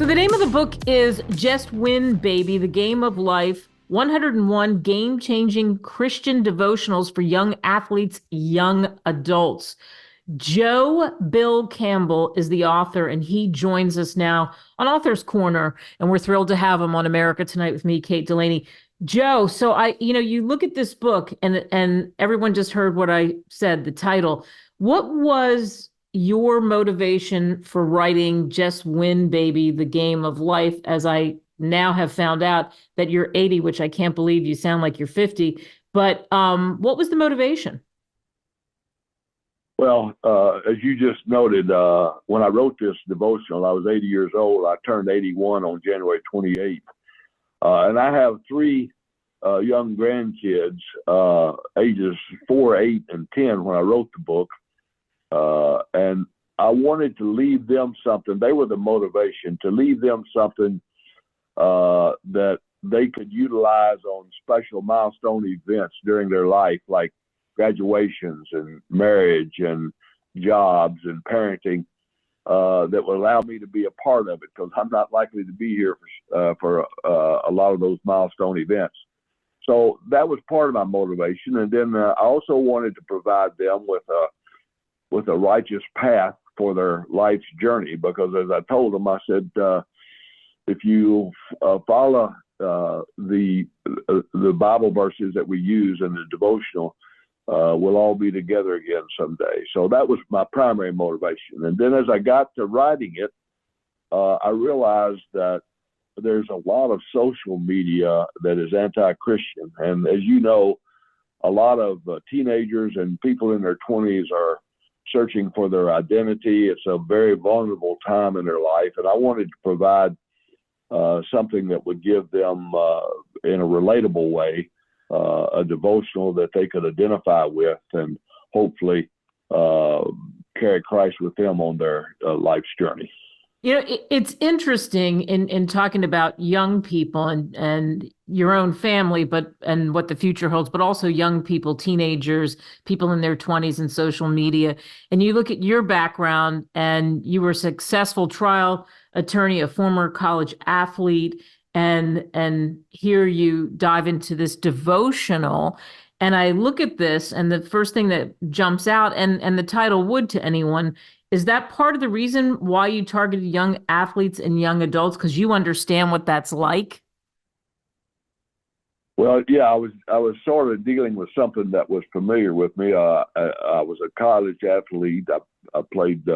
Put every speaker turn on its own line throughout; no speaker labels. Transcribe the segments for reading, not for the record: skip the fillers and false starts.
So the name of the book is Just Win, Baby, The Game of Life, 101 Game-Changing Christian Devotionals for Young Athletes, Young Adults. Bill Campbell is the author, and he joins us now on Author's Corner, and we're thrilled to have him on America Tonight with me, Kate Delaney. Joe, so you look at this book, and everyone just heard what I said, the title. What was your motivation for writing Just Win, Baby, The Game of Life, as I now have found out that you're 80, which I can't believe. You sound like you're 50. But what was the motivation?
Well, as you just noted, when I wrote this devotional, I was 80 years old. I turned 81 on January 28th. And I have three young grandkids, ages 4, 8, and 10 when I wrote the book. And I wanted to leave them something. They were the motivation to leave them something that they could utilize on special milestone events during their life, like graduations and marriage and jobs and parenting, that would allow me to be a part of it, because I'm not likely to be here for a lot of those milestone events. So that was part of my motivation. And then I also wanted to provide them with a righteous path for their life's journey, because as I told them, I said, if you follow the Bible verses that we use in the devotional, we'll all be together again someday. So that was my primary motivation. And then as I got to writing it, I realized that there's a lot of social media that is anti-Christian. And as you know, a lot of teenagers and people in their 20s are searching for their identity. It's a very vulnerable time in their life. And I wanted to provide something that would give them, in a relatable way, a devotional that they could identify with and hopefully carry Christ with them on their life's journey.
It's interesting in talking about young people and your own family, and what the future holds, but also young people, teenagers, people in their 20s and social media. And you look at your background, and you were a successful trial attorney, a former college athlete, and here you dive into this devotional. And I look at this, and the first thing that jumps out, and the title would to anyone, is that part of the reason why you targeted young athletes and young adults, because you understand what that's like?
Well, yeah, I was sort of dealing with something that was familiar with me. I was a college athlete. I played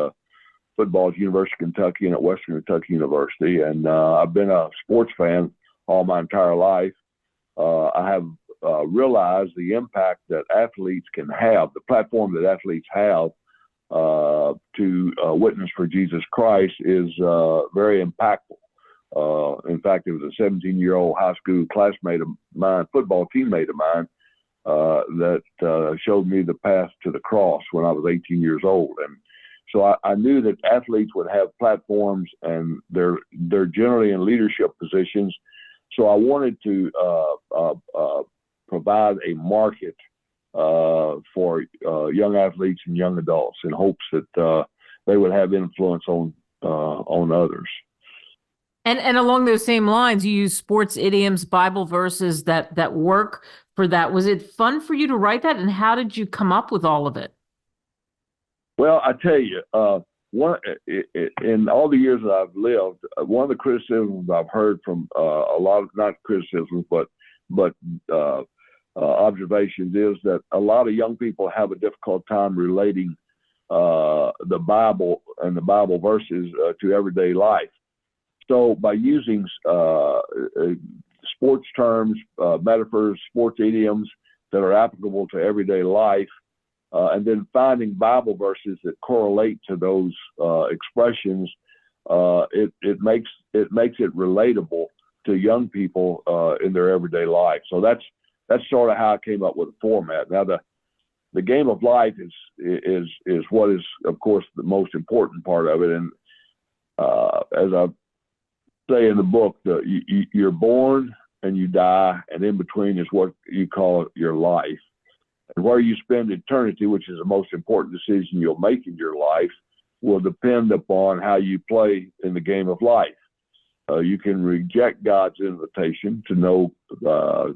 football at University of Kentucky and at Western Kentucky University, and I've been a sports fan all my entire life. I have realized the impact that athletes can have, the platform that athletes have to witness for Jesus Christ is very impactful. In fact, it was a 17-year-old high school classmate of mine, football teammate of mine, that showed me the path to the cross when I was 18 years old. And so I knew that athletes would have platforms, and they're generally in leadership positions. So I wanted to provide a market for young athletes and young adults, in hopes that they would have influence on others.
And along those same lines, you use sports idioms, Bible verses that work for that. Was it fun for you to write that, and how did you come up with all of it?
Well, I tell you, in all the years that I've lived, one of the criticisms I've heard from a lot of, not criticisms, but observations, is that a lot of young people have a difficult time relating the Bible and the Bible verses to everyday life. So by using sports terms, metaphors, sports idioms that are applicable to everyday life, and then finding Bible verses that correlate to those expressions, it makes it relatable to young people in their everyday life. So that's sort of how I came up with the format. Now the game of life is what is, of course, the most important part of it. And as I say in the book, you're born and you die, and in between is what you call your life. And where you spend eternity, which is the most important decision you'll make in your life, will depend upon how you play in the game of life. You can reject God's invitation to know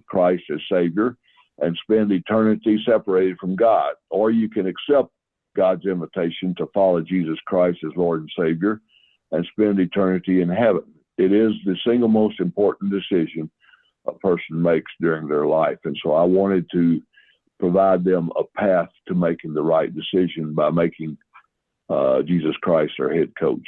Christ as Savior and spend eternity separated from God, or you can accept God's invitation to follow Jesus Christ as Lord and Savior and spend eternity in heaven. It is the single most important decision a person makes during their life. And so I wanted to provide them a path to making the right decision by making Jesus Christ their head coach.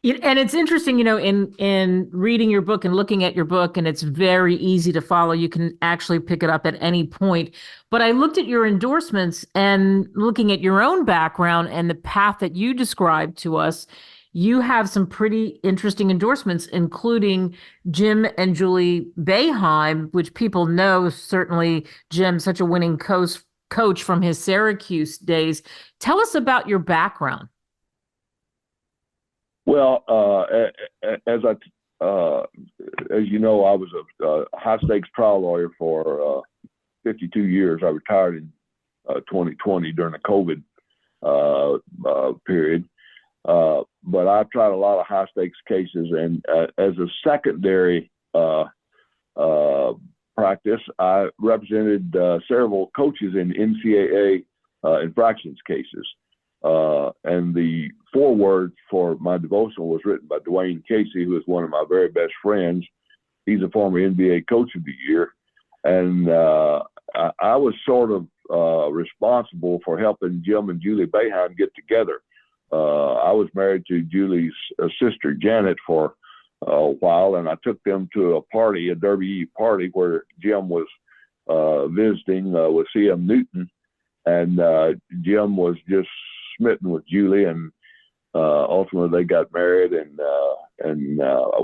And it's interesting, in reading your book and looking at your book, and it's very easy to follow. You can actually pick it up at any point. But I looked at your endorsements and looking at your own background and the path that you described to us, you have some pretty interesting endorsements, including Jim and Julie Boeheim, which people know, certainly Jim, such a winning coach from his Syracuse days. Tell us about your background.
Well, as you know, I was a high stakes trial lawyer for 52 years. I retired in 2020 during the COVID period. But I've tried a lot of high stakes cases, and as a secondary practice, I represented several coaches in NCAA infractions cases. And the foreword for my devotional was written by Dwayne Casey, who is one of my very best friends. He's a former NBA Coach of the Year. And I was sort of responsible for helping Jim and Julie Boeheim get together. I was married to Julie's sister, Janet, for a while, and I took them to a party, a Derby party, where Jim was visiting with C.M. Newton. And Jim was just smitten with Julie, and ultimately they got married, and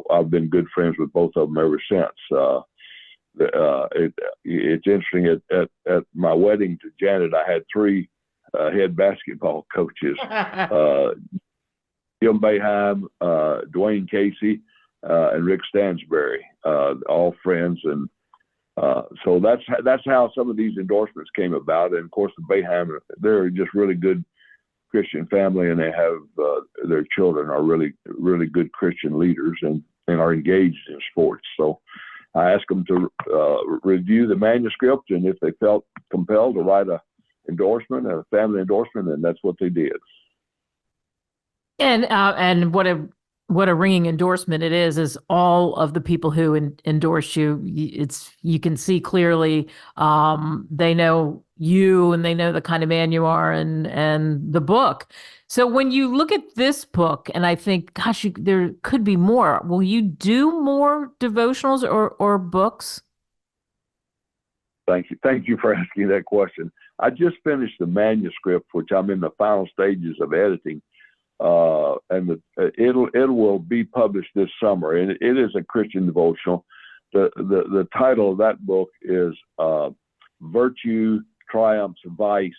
I've been good friends with both of them ever since. It's interesting, at my wedding to Janet, I had three head basketball coaches, Jim Boeheim, Dwayne Casey, and Rick Stansberry, all friends. And so that's how some of these endorsements came about. And of course, the Boeheim, they're just really good Christian family, and they have their children are really, really good Christian leaders and are engaged in sports. So I asked them to review the manuscript, and if they felt compelled to write a endorsement, a family endorsement, and that's what they did.
And what a ringing endorsement it is all of the people who endorse you. You can see clearly they know you, and they know the kind of man you are, and the book. So when you look at this book, and I think, gosh, there could be more. Will you do more devotionals or books?
Thank you for asking that question. I just finished the manuscript, which I'm in the final stages of editing. And it will be published this summer, and it is a Christian devotional. The title of that book is Virtue Triumphs Vice: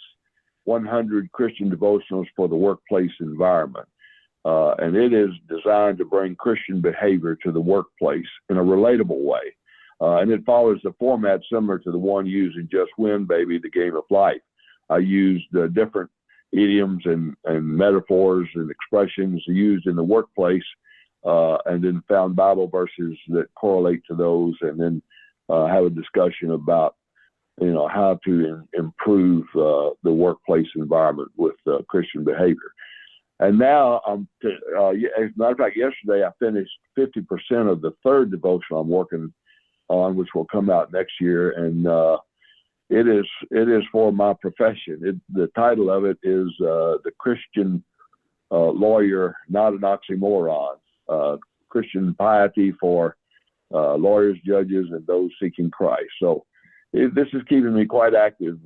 100 Christian Devotionals for the Workplace Environment. And it is designed to bring Christian behavior to the workplace in a relatable way. And it follows a format similar to the one used in Just Win, Baby, the Game of Life. I used different idioms and metaphors and expressions used in the workplace, and then found Bible verses that correlate to those, and then have a discussion about how to improve the workplace environment with Christian behavior. And now, as a matter of fact, yesterday I finished 50% of the third devotional I'm working on, which will come out next year, and it is for my profession. The title of it is The Christian Lawyer, Not an Oxymoron: Christian Piety for Lawyers, Judges, and Those Seeking Christ. So this is keeping me quite active.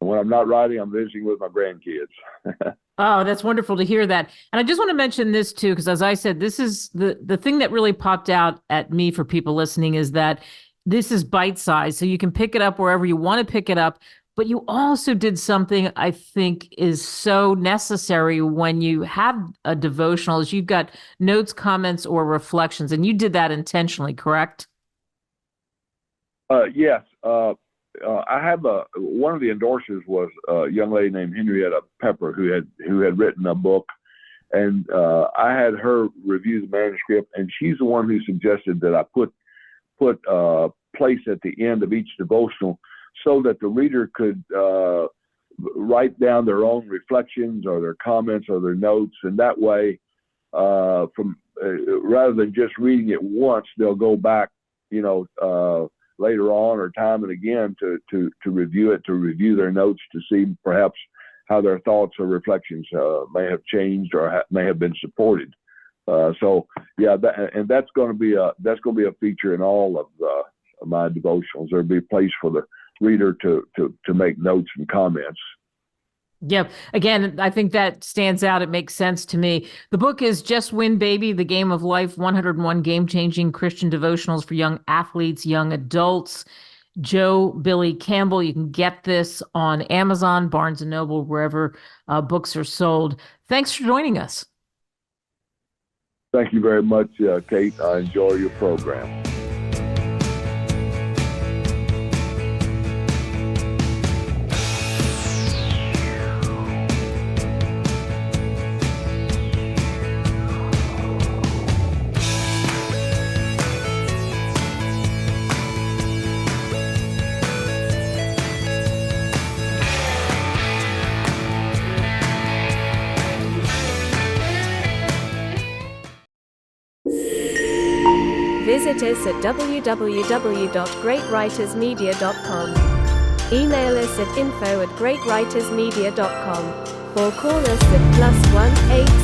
When I'm not writing, I'm visiting with my grandkids.
Oh, that's wonderful to hear that. And I just want to mention this too, because as I said, this is the thing that really popped out at me for people listening, is that this is bite-sized, so you can pick it up wherever you want to pick it up. But you also did something I think is so necessary when you have a devotional, is you've got notes, comments, or reflections, and you did that intentionally, correct?
Yes. I have one of the endorsers was a young lady named Henrietta Pepper, who had written a book And I had her review the manuscript, and she's the one who suggested that I put place at the end of each devotional so that the reader could write down their own reflections or their comments or their notes, and that way, rather than just reading it once, they'll go back, later on or time and again to review it, to review their notes, to see perhaps how their thoughts or reflections may have changed or may have been supported. So yeah, that's going to be a feature in all of my devotionals. There'll be a place for the reader to make notes and comments.
Yep. Again, I think that stands out. It makes sense to me. The book is Just Win, Baby, The Game of Life, 101 Game-Changing Christian Devotionals for Young Athletes, Young Adults. Billy Campbell. You can get this on Amazon, Barnes & Noble, wherever books are sold. Thanks for joining us.
Thank you very much, Kate. I enjoy your program.
Visit us at www.greatwritersmedia.com. Email us at info@greatwritersmedia.com or call us at +1 8